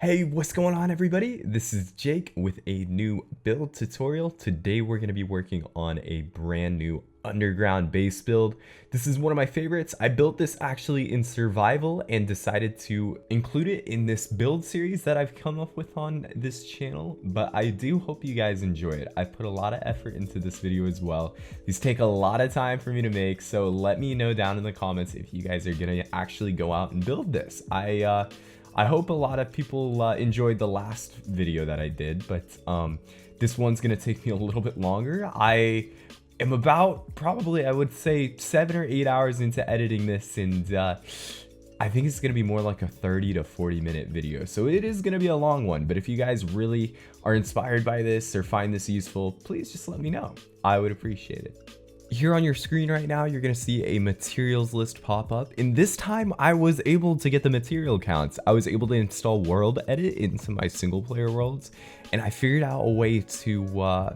Hey, what's going on everybody? This is Jake with a new build tutorial. Today we're going to be working on a brand new underground base build. This is one of my favorites. I built this actually in survival and decided to include it in this build series that I've come up with on this channel, but I do hope you guys enjoy it. I put a lot of effort into this video as well. These take a lot of time for me to make, so let me know down in the comments if you guys are going to actually go out and build this. I hope a lot of people enjoyed the last video that I did, but this one's gonna take me a little bit longer. I am about probably, I would say, 7 or 8 hours into editing this, and I think it's gonna be more like a 30 to 40 minute video. So it is gonna be a long one, but if you guys really are inspired by this or find this useful, please just let me know. I would appreciate it. Here on your screen right now, you're going to see a materials list pop up. And this time I was able to get the material counts. I was able to install world edit into my single player worlds. And I figured out a way to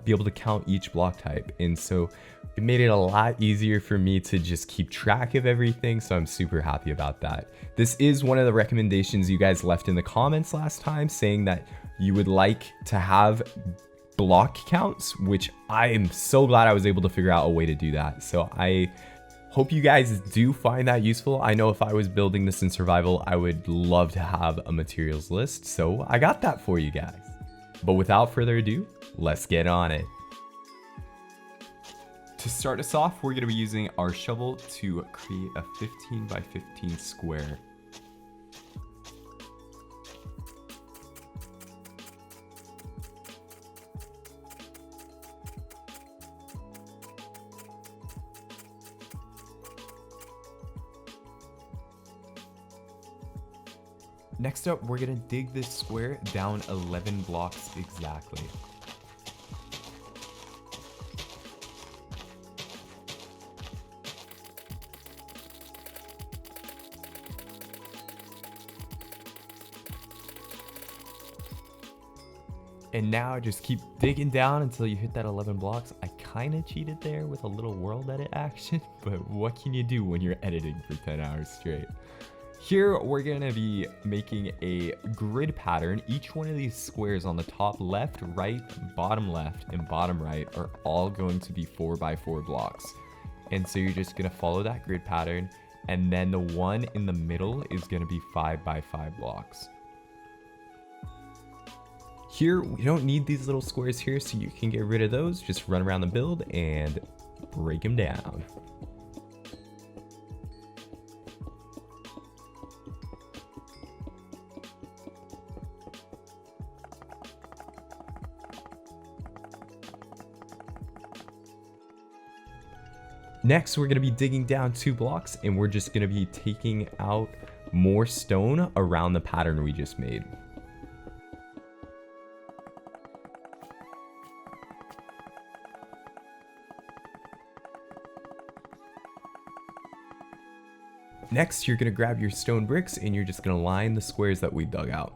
be able to count each block type. And so it made it a lot easier for me to just keep track of everything. So I'm super happy about that. This is one of the recommendations you guys left in the comments last time, saying that you would like to have block counts, which I am so glad I was able to figure out a way to do that. So I hope you guys do find that useful. I know if I was building this in survival, I would love to have a materials list. So I got that for you guys. But without further ado, let's get on it. To start us off, we're going to be using our shovel to create a 15 by 15 square. Next up, we're gonna dig this square down 11 blocks exactly. And now just keep digging down until you hit that 11 blocks. I kind of cheated there with a little world edit action, but what can you do when you're editing for 10 hours straight? Here, we're gonna be making a grid pattern. Each one of these squares on the top left, right, bottom left, and bottom right are all going to be 4 by 4 blocks. And so you're just gonna follow that grid pattern, and then the one in the middle is gonna be 5 by 5 blocks. Here, we don't need these little squares here, so you can get rid of those. Just run around the build and break them down. Next, we're going to be digging down 2 blocks, and we're just going to be taking out more stone around the pattern we just made. Next, you're going to grab your stone bricks, and you're just going to line the squares that we dug out.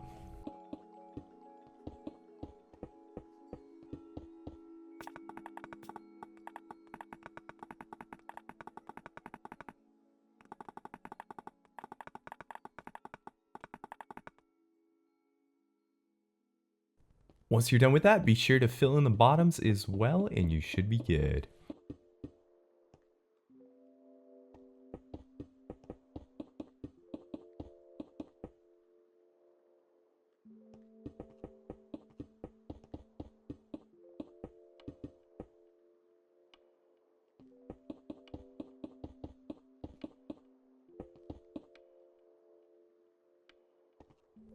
Once you're done with that, be sure to fill in the bottoms as well, and you should be good.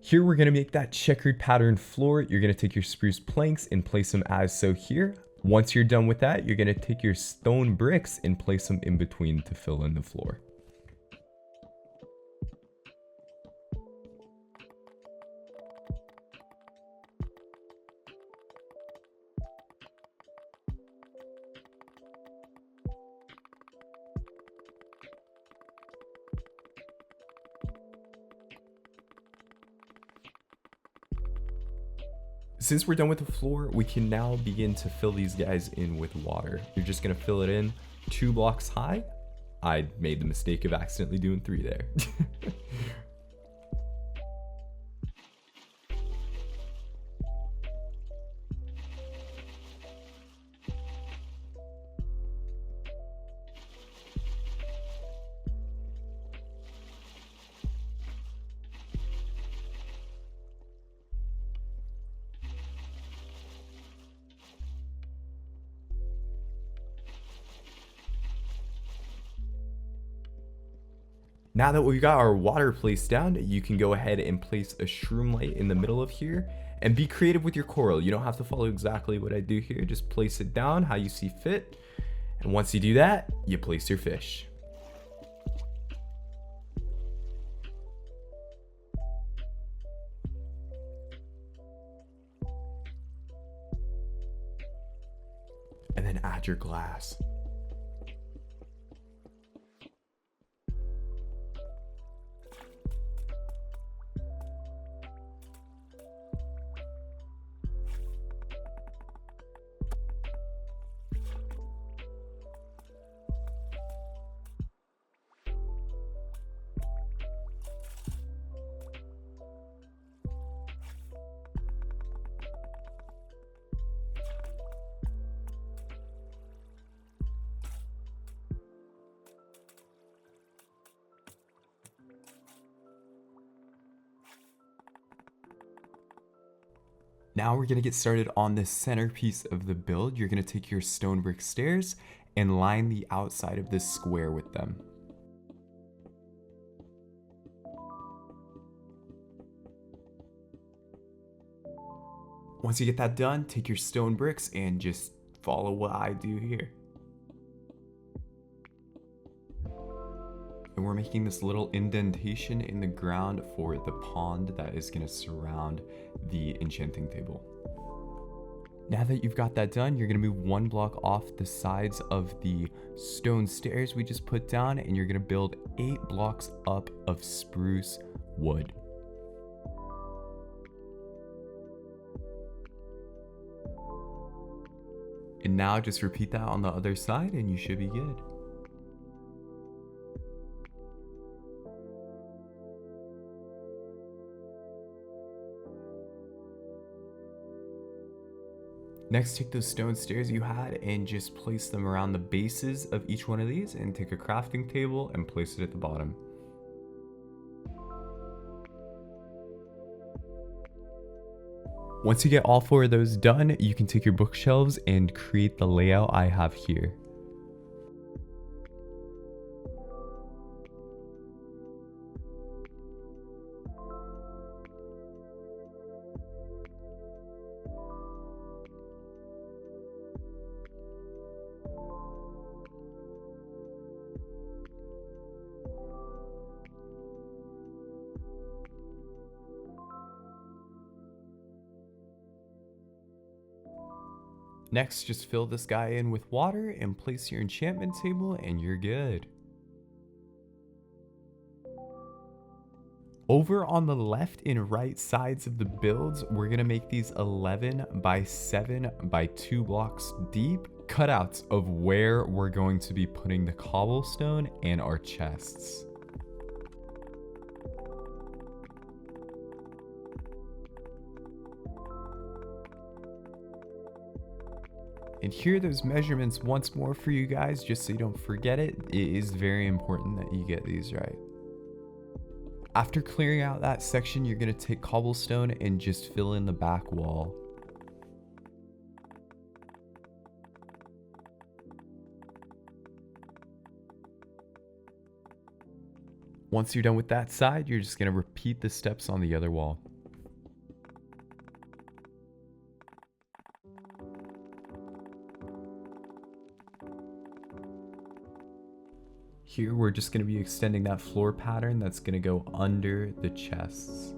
Here we're going to make that checkered pattern floor. You're going to take your spruce planks and place them as so here. Once you're done with that, you're going to take your stone bricks and place them in between to fill in the floor. Since we're done with the floor, we can now begin to fill these guys in with water. You're just gonna fill it in 2 blocks high. I made the mistake of accidentally doing 3 there. Now that we've got our water placed down, you can go ahead and place a shroom light in the middle of here and be creative with your coral. You don't have to follow exactly what I do here. Just place it down how you see fit. And once you do that, you place your fish. And then add your glass. Now we're gonna get started on the centerpiece of the build. You're gonna take your stone brick stairs and line the outside of this square with them. Once you get that done, take your stone bricks and just follow what I do here. And we're making this little indentation in the ground for the pond that is going to surround the enchanting table. Now that you've got that done, you're going to move one block off the sides of the stone stairs we just put down, and you're going to build 8 blocks up of spruce wood. And now just repeat that on the other side and you should be good. Next, take those stone stairs you had and just place them around the bases of each one of these, and take a crafting table and place it at the bottom. Once you get all 4 of those done, you can take your bookshelves and create the layout I have here. Next, just fill this guy in with water and place your enchantment table and you're good. Over on the left and right sides of the builds, we're gonna make these 11 by 7 by 2 blocks deep cutouts of where we're going to be putting the cobblestone and our chests. And here are those measurements once more for you guys, just so you don't forget it. It is very important that you get these right. After clearing out that section, you're going to take cobblestone and just fill in the back wall. Once you're done with that side, you're just going to repeat the steps on the other wall. Here we're just going to be extending that floor pattern that's going to go under the chests.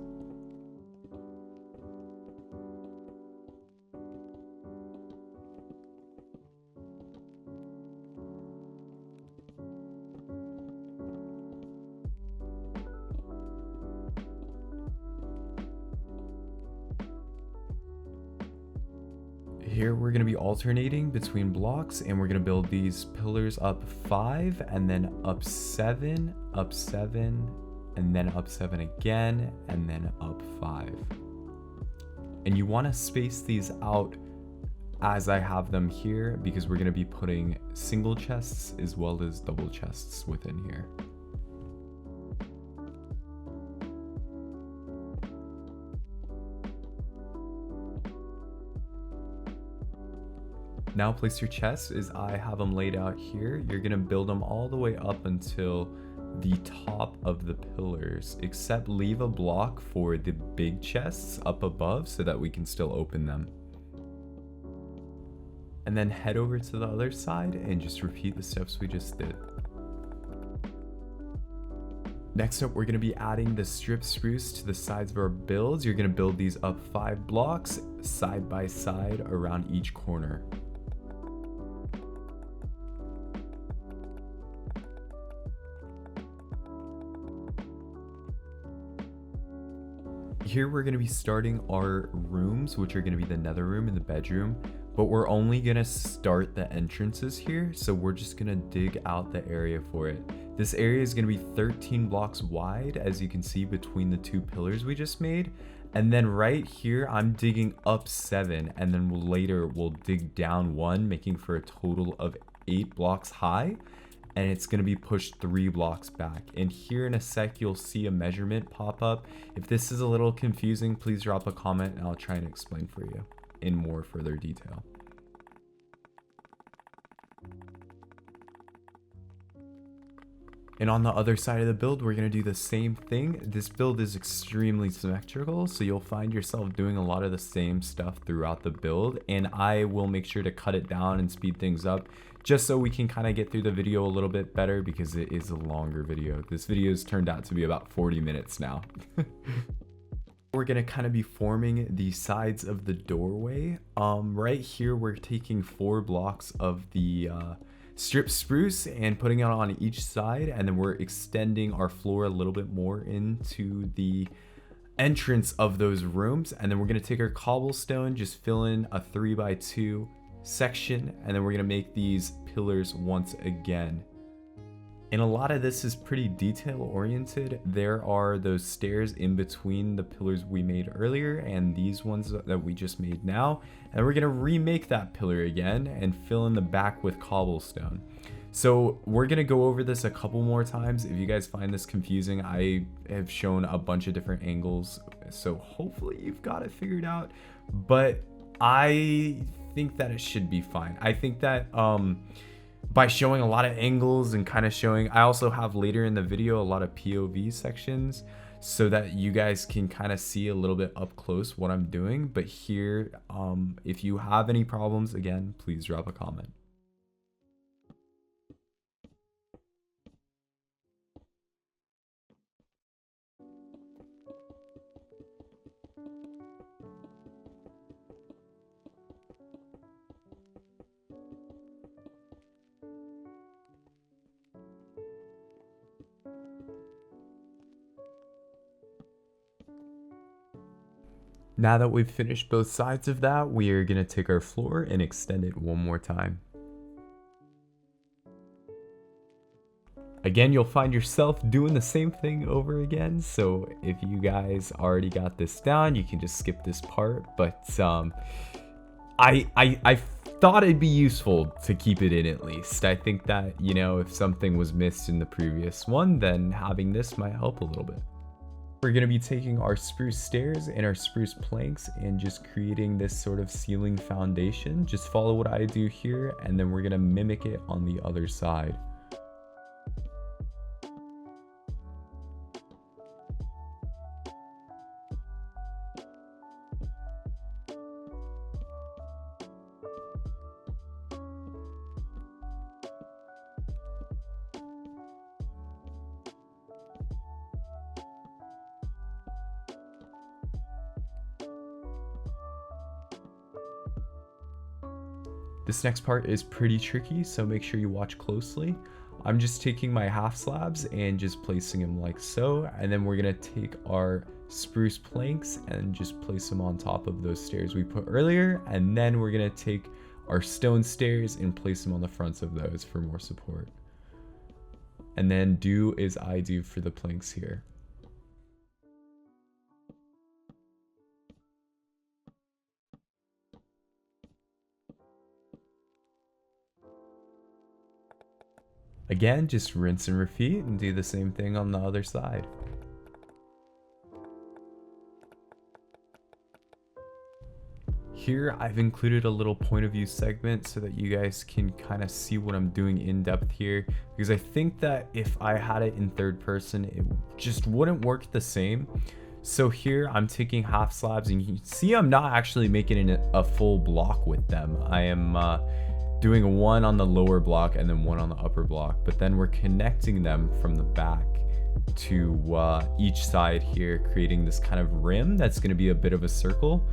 Here we're going to be alternating between blocks, and we're going to build these pillars up 5 and then up 7, and then up 7 again, and then up 5. And you want to space these out as I have them here, because we're going to be putting single chests as well as double chests within here. Now place your chests as I have them laid out here. You're gonna build them all the way up until the top of the pillars, except leave a block for the big chests up above so that we can still open them. And then head over to the other side and just repeat the steps we just did. Next up, we're going to be adding the strip spruce to the sides of our builds. You're going to build these up 5 blocks side by side around each corner. Here we're going to be starting our rooms, which are going to be the nether room and the bedroom, but we're only going to start the entrances here, so we're just going to dig out the area for it. This area is going to be 13 blocks wide, as you can see between the 2 pillars we just made, and then right here I'm digging up 7, and then later we'll dig down 1, making for a total of 8 blocks high. And it's going to be pushed 3 blocks back. And here in a sec, you'll see a measurement pop up. If this is a little confusing, please drop a comment and I'll try and explain for you in more further detail. And on the other side of the build, we're going to do the same thing. This build is extremely symmetrical, so you'll find yourself doing a lot of the same stuff throughout the build. And I will make sure to cut it down and speed things up, just so we can kind of get through the video a little bit better, because it is a longer video. This video has turned out to be about 40 minutes now. We're going to kind of be forming the sides of the doorway. Right here, we're taking 4 blocks of the strip spruce and putting it on each side, and then we're extending our floor a little bit more into the entrance of those rooms. And then we're going to take our cobblestone, just fill in a 3x2 section, and then we're going to make these pillars once again. And a lot of this is pretty detail oriented. There are those stairs in between the pillars we made earlier and these ones that we just made now, and we're going to remake that pillar again and fill in the back with cobblestone. So we're going to go over this a couple more times. If you guys find this confusing, I have shown a bunch of different angles, so hopefully you've got it figured out, but I think that it should be fine. I think that by showing a lot of angles and kind of showing, I also have later in the video a lot of POV sections so that you guys can kind of see a little bit up close what I'm doing. But here, if you have any problems, again, please drop a comment. Now that we've finished both sides of that, we are going to take our floor and extend it one more time. Again, you'll find yourself doing the same thing over again, so if you guys already got this down, you can just skip this part, but I thought it'd be useful to keep it in at least. I think that, you know, if something was missed in the previous one, then having this might help a little bit. We're going to be taking our spruce stairs and our spruce planks and just creating this sort of ceiling foundation. Just follow what I do here, and then we're going to mimic it on the other side. This next part is pretty tricky, so make sure you watch closely. I'm just taking my half slabs and just placing them like so, and then we're gonna take our spruce planks and just place them on top of those stairs we put earlier, and then we're gonna take our stone stairs and place them on the fronts of those for more support. And then do as I do for the planks here. Again, just rinse and repeat and do the same thing on the other side. Here I've included a little point of view segment so that you guys can kind of see what I'm doing in depth here, because I think that if I had it in third person it just wouldn't work the same. So here I'm taking half slabs, and you can see I'm not actually making a full block with them. I am doing one on the lower block and then one on the upper block, but then we're connecting them from the back to each side here, creating this kind of rim that's going to be a bit of a circle.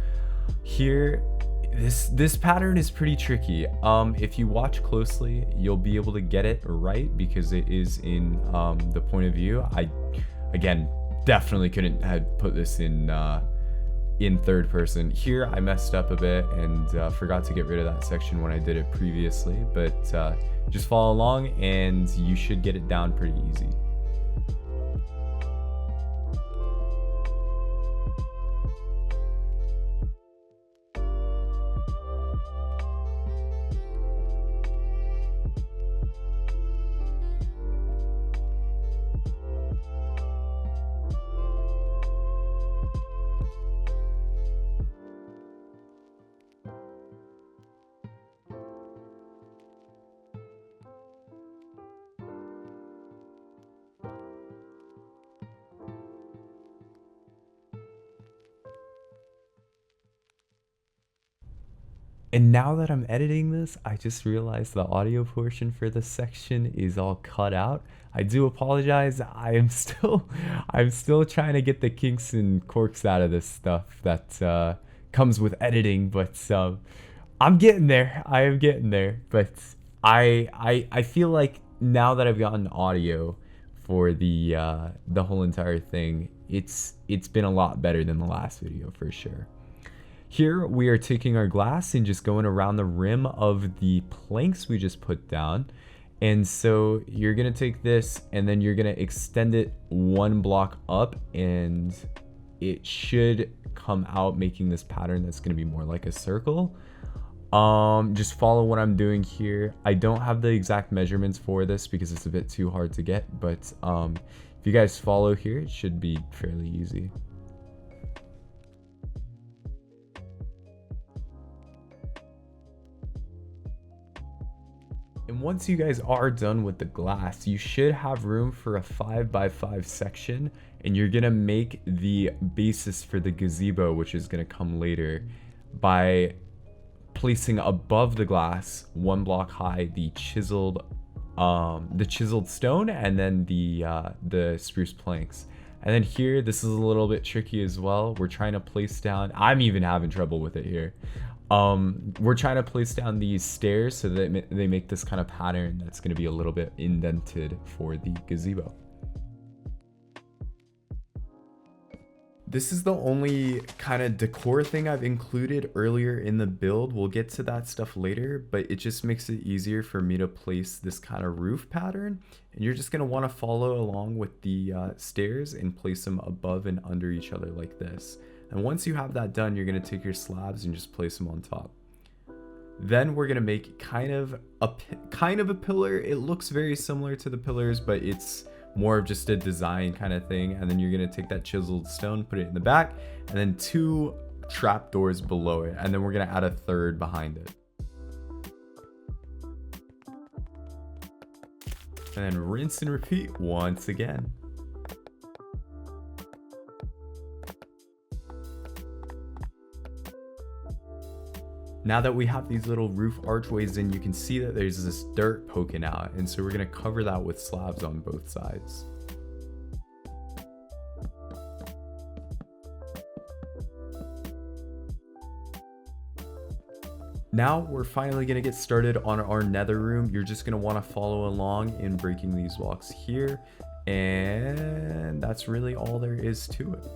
Here, this pattern is pretty tricky. If you watch closely, you'll be able to get it right because it is in the point of view. I, again, definitely couldn't have put this in third person. Here, I messed up a bit and forgot to get rid of that section when I did it previously, but just follow along and you should get it down pretty easy. And now that I'm editing this, I just realized the audio portion for this section is all cut out. I do apologize. I'm still trying to get the kinks and quirks out of this stuff that comes with editing, but I'm getting there. I am getting there. But I feel like now that I've gotten audio for the whole entire thing, it's been a lot better than the last video for sure. Here we are taking our glass and just going around the rim of the planks we just put down. And so you're gonna take this and then you're gonna extend it one block up, and it should come out making this pattern that's gonna be more like a circle. Just follow what I'm doing here. I don't have the exact measurements for this because it's a bit too hard to get, but if you guys follow here, it should be fairly easy. And once you guys are done with the glass, you should have room for a 5x5 section, and you're gonna make the basis for the gazebo, which is gonna come later, by placing above the glass one block high the chiseled stone and then the spruce planks. And then here, this is a little bit tricky as well. We're trying to place down, I'm even having trouble with it here. We're trying to place down these stairs so that they make this kind of pattern that's going to be a little bit indented for the gazebo. This is the only kind of decor thing I've included earlier in the build. We'll get to that stuff later, but it just makes it easier for me to place this kind of roof pattern. And you're just going to want to follow along with the stairs and place them above and under each other like this. And once you have that done, you're going to take your slabs and just place them on top. Then we're going to make kind of a pillar. It looks very similar to the pillars, but it's more of just a design kind of thing. And then you're going to take that chiseled stone, put it in the back, and then 2 trapdoors below it. And then we're going to add a third behind it. And then rinse and repeat once again. Now that we have these little roof archways in, you can see that there's this dirt poking out, and so we're going to cover that with slabs on both sides. Now we're finally going to get started on our nether room. You're just going to want to follow along in breaking these blocks here, and that's really all there is to it.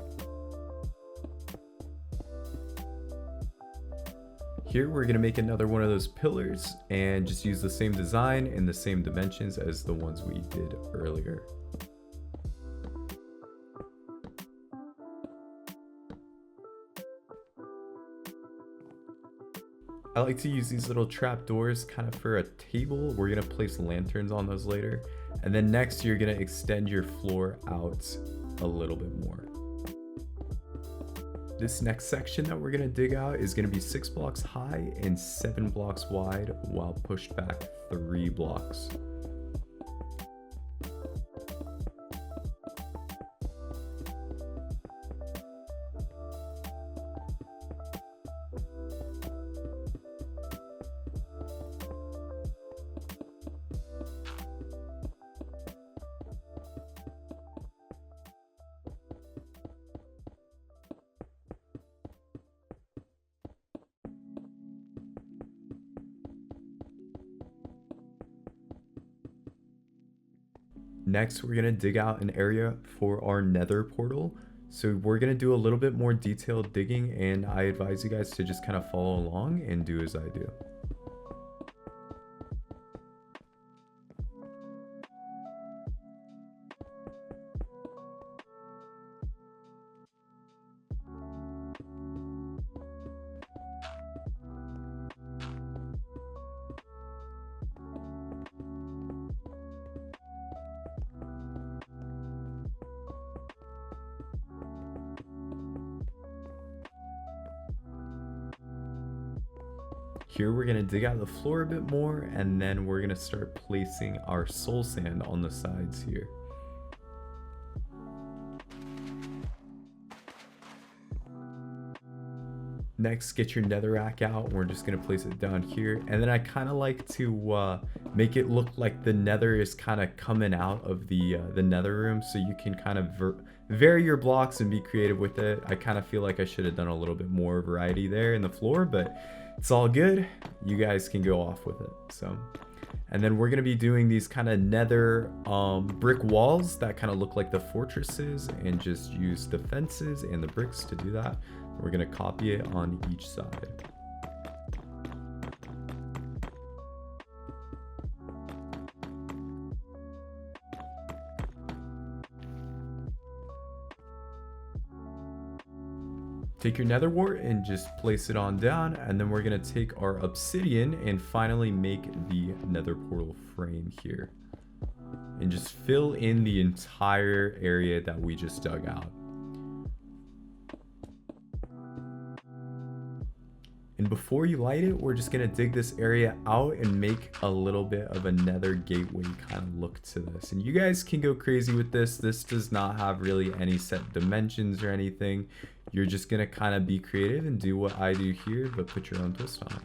Here we're going to make another one of those pillars and just use the same design and the same dimensions as the ones we did earlier. I like to use these little trap doors kind of for a table. We're going to place lanterns on those later. And then next you're going to extend your floor out a little bit more. This next section that we're gonna dig out is gonna be 6 blocks high and 7 blocks wide while pushed back 3 blocks. Next, we're gonna dig out an area for our nether portal. So we're gonna do a little bit more detailed digging, and I advise you guys to just kind of follow along and do as I do. Here we're gonna dig out the floor a bit more, and then we're gonna start placing our soul sand on the sides here. Next, get your netherrack out. We're just gonna place it down here, and then I kind of like to make it look like the nether is kind of coming out of the nether room, so you can kind of vary your blocks and be creative with it. I kind of feel like I should have done a little bit more variety there in the floor, but it's all good. You guys can go off with it. So, and then we're gonna be doing these kind of nether brick walls that kind of look like the fortresses, and just use the fences and the bricks to do that. We're gonna copy it on each side. Take your nether wart and just place it on down, and then we're gonna take our obsidian and finally make the nether portal frame here. And just fill in the entire area that we just dug out. And before you light it, we're just gonna dig this area out and make a little bit of a nether gateway kind of look to this. And you guys can go crazy with this. This does not have really any set dimensions or anything. You're just gonna kind of be creative and do what I do here, but put your own twist on it.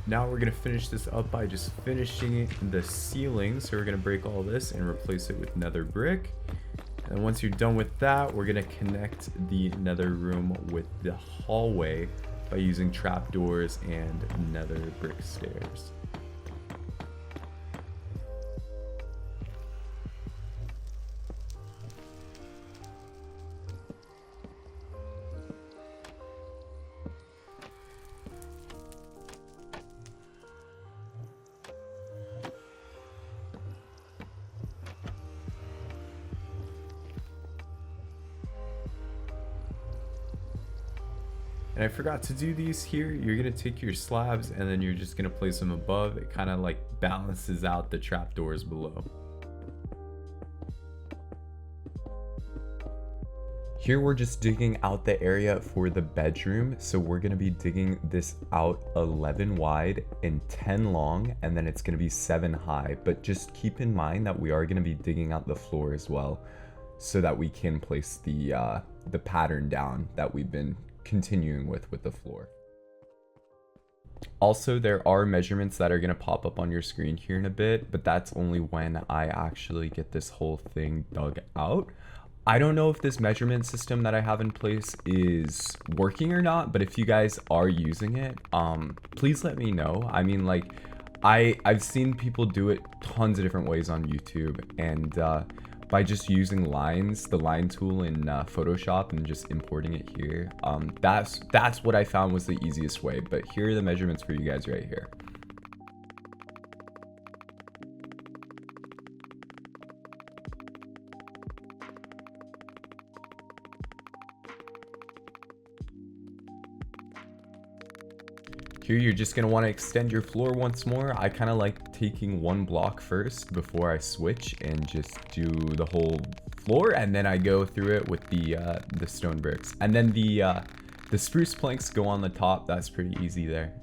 Now we're gonna finish this up by just finishing the ceiling. So we're gonna break all this and replace it with nether brick. And once you're done with that, we're gonna connect the nether room with the hallway by using trapdoors and nether brick stairs. And I forgot to do these here. You're gonna take your slabs and then you're just gonna place them above. It kind of like balances out the trapdoors below. Here we're just digging out the area for the bedroom. So we're gonna be digging this out 11 wide and 10 long, and then it's gonna be 7 high. But just keep in mind that we are gonna be digging out the floor as well, so that we can place the pattern down that we've been continuing with the floor. Also, there are measurements that are going to pop up on your screen here in a bit, but that's only when I actually get this whole thing dug out. I don't know if this measurement system that I have in place is working or not, but if you guys are using it, please let me know. I mean, like, I've seen people do it tons of different ways on YouTube, and by just using lines, the line tool in Photoshop, and just importing it here. That's what I found was the easiest way, but here are the measurements for you guys right here. Here you're just going to want to extend your floor once more. I kind of like taking one block first before I switch and just do the whole floor, and then I go through it with the stone bricks. And then the spruce planks go on the top. That's pretty easy there.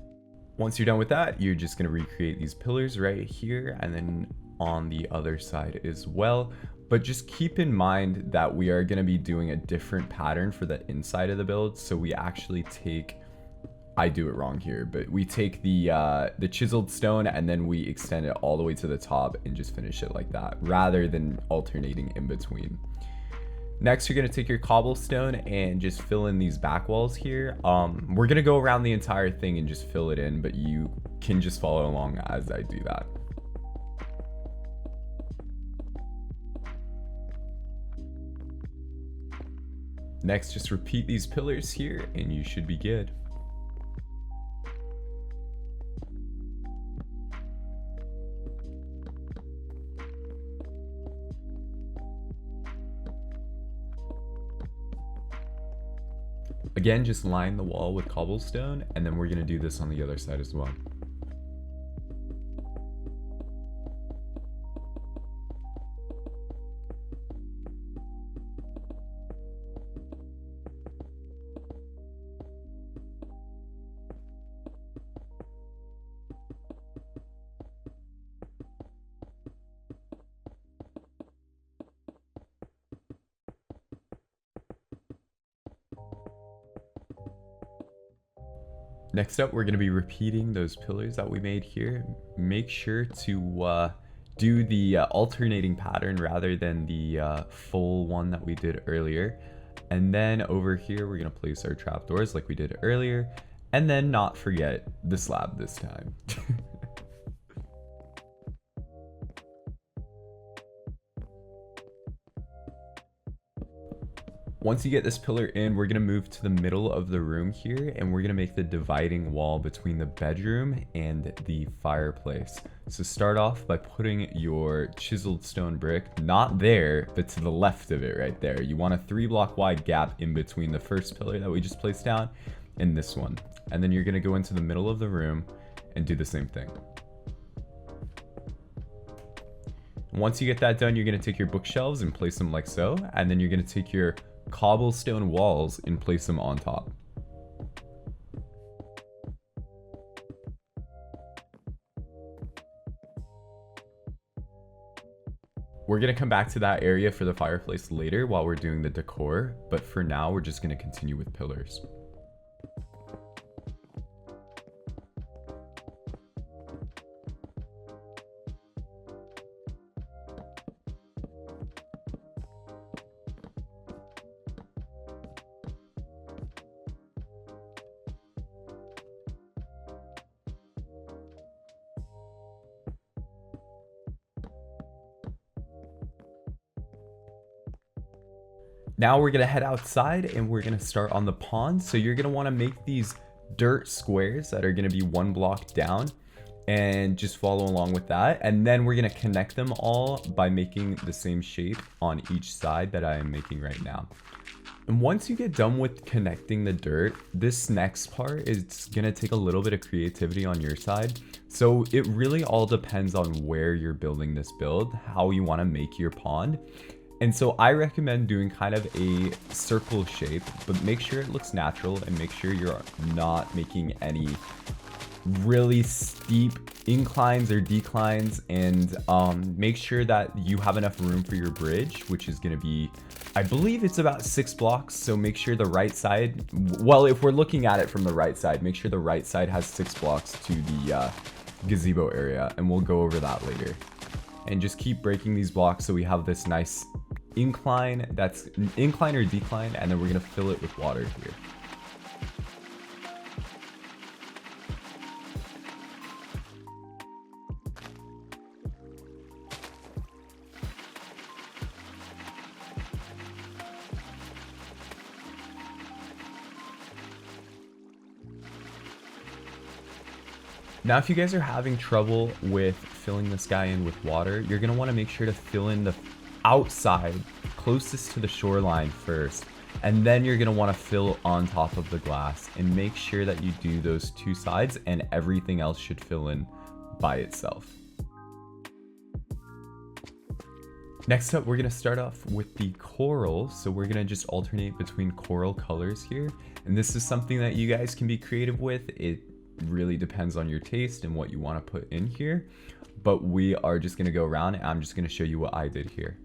Once you're done with that, you're just going to recreate these pillars right here and then on the other side as well. But just keep in mind that we are going to be doing a different pattern for the inside of the build. So we actually take, I do it wrong here, but we take the chiseled stone and then we extend it all the way to the top and just finish it like that, rather than alternating in between. Next, you're going to take your cobblestone and just fill in these back walls here. We're going to go around the entire thing and just fill it in, but you can just follow along as I do that. Next, just repeat these pillars here and you should be good. Again, just line the wall with cobblestone, and then we're going to do this on the other side as well. Next up, we're going to be repeating those pillars that we made here. Make sure to do the alternating pattern rather than the full one that we did earlier. And then over here, we're going to place our trapdoors like we did earlier. And then not forget the slab this time. Once you get this pillar in, we're going to move to the middle of the room here, and we're going to make the dividing wall between the bedroom and the fireplace. So start off by putting your chiseled stone brick, not there, but to the left of it right there. You want a 3-block wide gap in between the first pillar that we just placed down and this one. And then you're going to go into the middle of the room and do the same thing. Once you get that done, you're going to take your bookshelves and place them like so, and then you're going to take your cobblestone walls and place them on top. We're going to come back to that area for the fireplace later while we're doing the decor, but for now we're just going to continue with pillars. Now we're gonna head outside and we're gonna start on the pond. So you're gonna wanna make these dirt squares that are gonna be 1 block down and just follow along with that. And then we're gonna connect them all by making the same shape on each side that I am making right now. And once you get done with connecting the dirt, this next part is gonna take a little bit of creativity on your side. So it really all depends on where you're building this build, how you wanna make your pond. And so I recommend doing kind of a circle shape, but make sure it looks natural and make sure you're not making any really steep inclines or declines, and make sure that you have enough room for your bridge, which is going to be, I believe it's about 6 blocks. So make sure the right side, well, if we're looking at it from the right side, make sure the right side has 6 blocks to the gazebo area, and we'll go over that later. And just keep breaking these blocks so we have this nice incline, that's incline or decline, and then we're going to fill it with water here. Now, if you guys are having trouble with filling this guy in with water, you're going to want to make sure to fill in the outside closest to the shoreline first. And then you're going to want to fill on top of the glass, and make sure that you do those two sides, and everything else should fill in by itself. Next up, we're going to start off with the coral. So we're going to just alternate between coral colors here. And this is something that you guys can be creative with. It really depends on your taste and what you want to put in here. But we are just going to go around, and I'm just going to show you what I did here.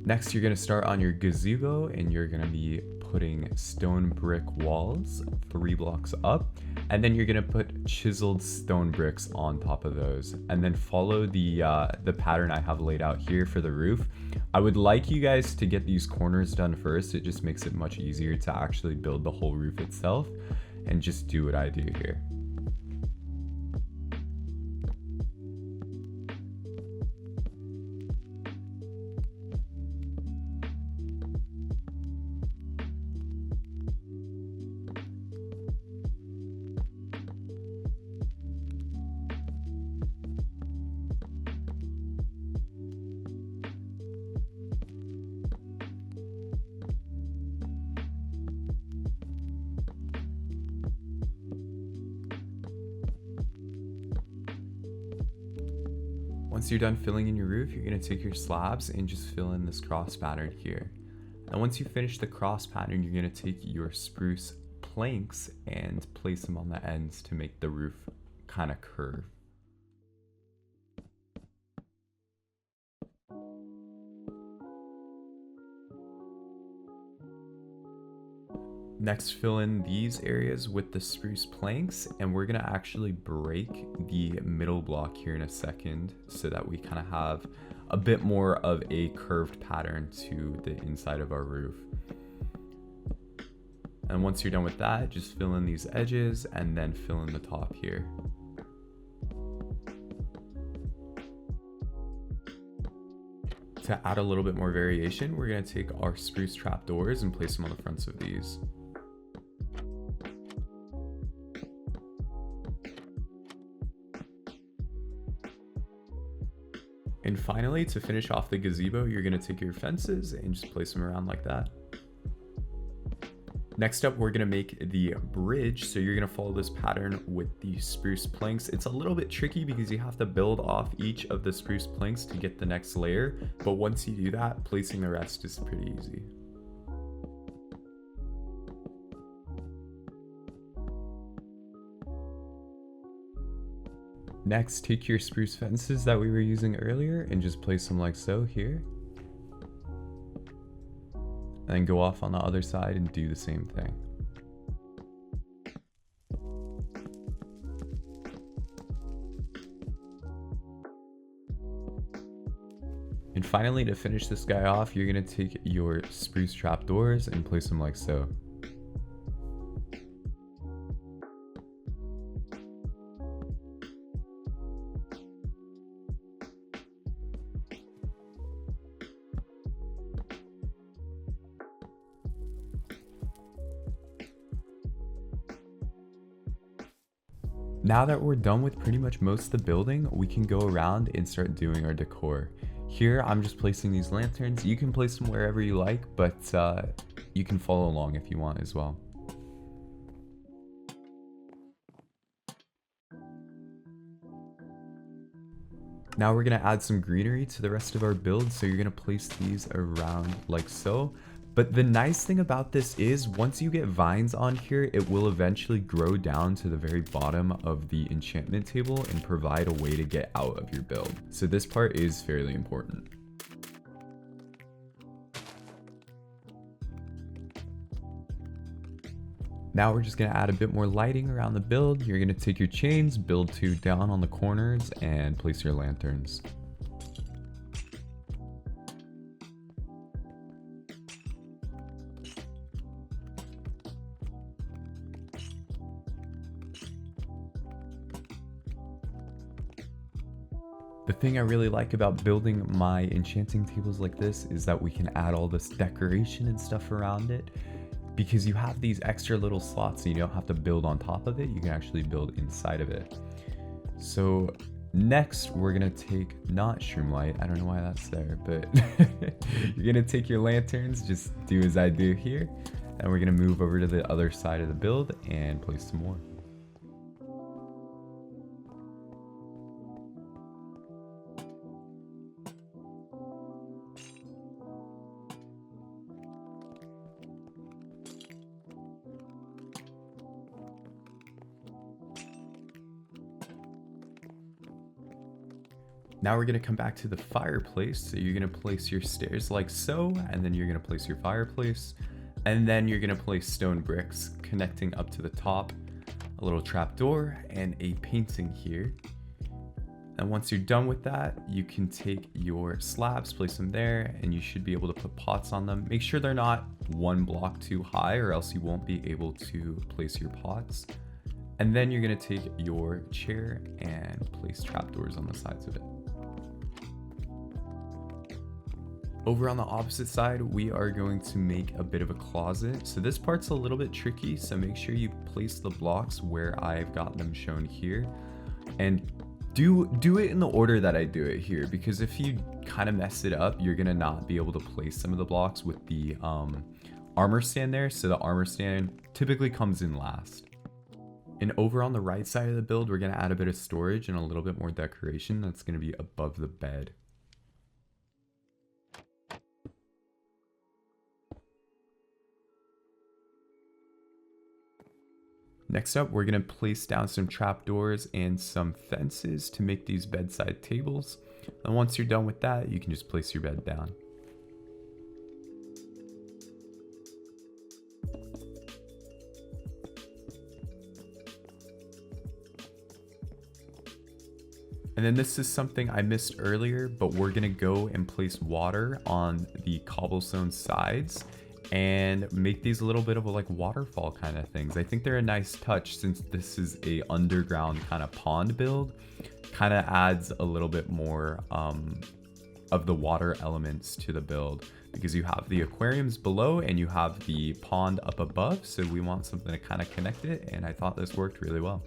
Next, you're going to start on your gazebo, and you're going to be putting stone brick walls 3 blocks up, and then you're going to put chiseled stone bricks on top of those, and then follow the pattern I have laid out here for the roof. I would like you guys to get these corners done first. It just makes it much easier to actually build the whole roof itself, and just do what I do here. Once you're done filling in your roof, you're going to take your slabs and just fill in this cross pattern here. And once you finish the cross pattern, you're going to take your spruce planks and place them on the ends to make the roof kind of curve. Next, fill in these areas with the spruce planks, and we're gonna actually break the middle block here in a second so that we kind of have a bit more of a curved pattern to the inside of our roof. And once you're done with that, just fill in these edges and then fill in the top here. To add a little bit more variation, we're gonna take our spruce trapdoors and place them on the fronts of these. And finally, to finish off the gazebo, you're going to take your fences and just place them around like that. Next up, we're going to make the bridge. So you're going to follow this pattern with the spruce planks. It's a little bit tricky because you have to build off each of the spruce planks to get the next layer. But once you do that, placing the rest is pretty easy. Next, take your spruce fences that we were using earlier and just place them like so here. And then go off on the other side and do the same thing. And finally, to finish this guy off, you're going to take your spruce trapdoors and place them like so. Now that we're done with pretty much most of the building, we can go around and start doing our decor. Here, I'm just placing these lanterns. You can place them wherever you like, but you can follow along if you want as well. Now we're gonna add some greenery to the rest of our build, so you're gonna place these around like so. But the nice thing about this is once you get vines on here, it will eventually grow down to the very bottom of the enchantment table and provide a way to get out of your build. So this part is fairly important. Now we're just going to add a bit more lighting around the build. You're going to take your chains, build 2 down on the corners, and place your lanterns. The thing I really like about building my enchanting tables like this is that we can add all this decoration and stuff around it. Because you have these extra little slots, so you don't have to build on top of it, you can actually build inside of it. So next we're gonna take, not shroomlight, I don't know why that's there, but you're gonna take your lanterns, just do as I do here, and we're gonna move over to the other side of the build and place some more. Now we're going to come back to the fireplace. So you're going to place your stairs like so, and then you're going to place your fireplace, and then you're going to place stone bricks connecting up to the top, a little trapdoor, and a painting here. And once you're done with that, you can take your slabs, place them there, and you should be able to put pots on them. Make sure they're not 1 block too high, or else you won't be able to place your pots. And then you're going to take your chair and place trapdoors on the sides of it. Over on the opposite side, we are going to make a bit of a closet. So this part's a little bit tricky, so make sure you place the blocks where I've got them shown here. And do it in the order that I do it here, because if you kind of mess it up, you're gonna not be able to place some of the blocks with the armor stand there. So the armor stand typically comes in last. And over on the right side of the build, we're gonna add a bit of storage and a little bit more decoration that's gonna be above the bed. Next up, we're going to place down some trapdoors and some fences to make these bedside tables. And once you're done with that, you can just place your bed down. And then this is something I missed earlier, but we're going to go and place water on the cobblestone sides and make these a little bit of a like waterfall kind of things. I think they're a nice touch since this is a underground kind of pond build. Kind of adds a little bit more of the water elements to the build, because you have the aquariums below and you have the pond up above, so we want something to kind of connect it, and I thought this worked really well.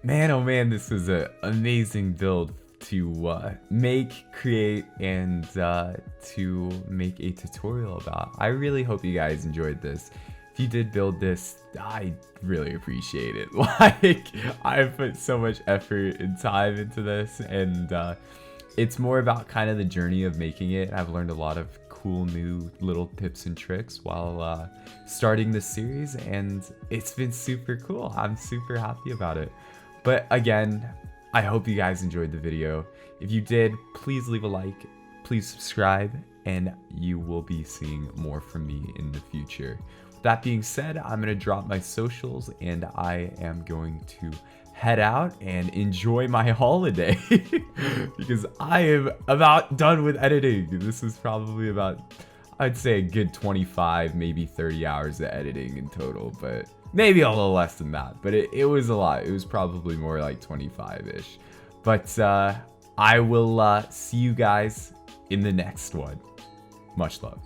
Man, oh man, this was an amazing build to make, create, and to make a tutorial about. I really hope you guys enjoyed this. If you did build this, I really appreciate it. Like, I've put so much effort and time into this, and it's more about kind of the journey of making it. I've learned a lot of cool new little tips and tricks while starting this series, and it's been super cool. I'm super happy about it. But again, I hope you guys enjoyed the video. If you did, please leave a like, please subscribe, and you will be seeing more from me in the future. That being said, I'm going to drop my socials, and I am going to head out and enjoy my holiday because I am about done with editing. This is probably about, I'd say, a good 25, maybe 30 hours of editing in total, but maybe a little less than that. But it was a lot. It was probably more like 25-ish. But I will see you guys in the next one. Much love.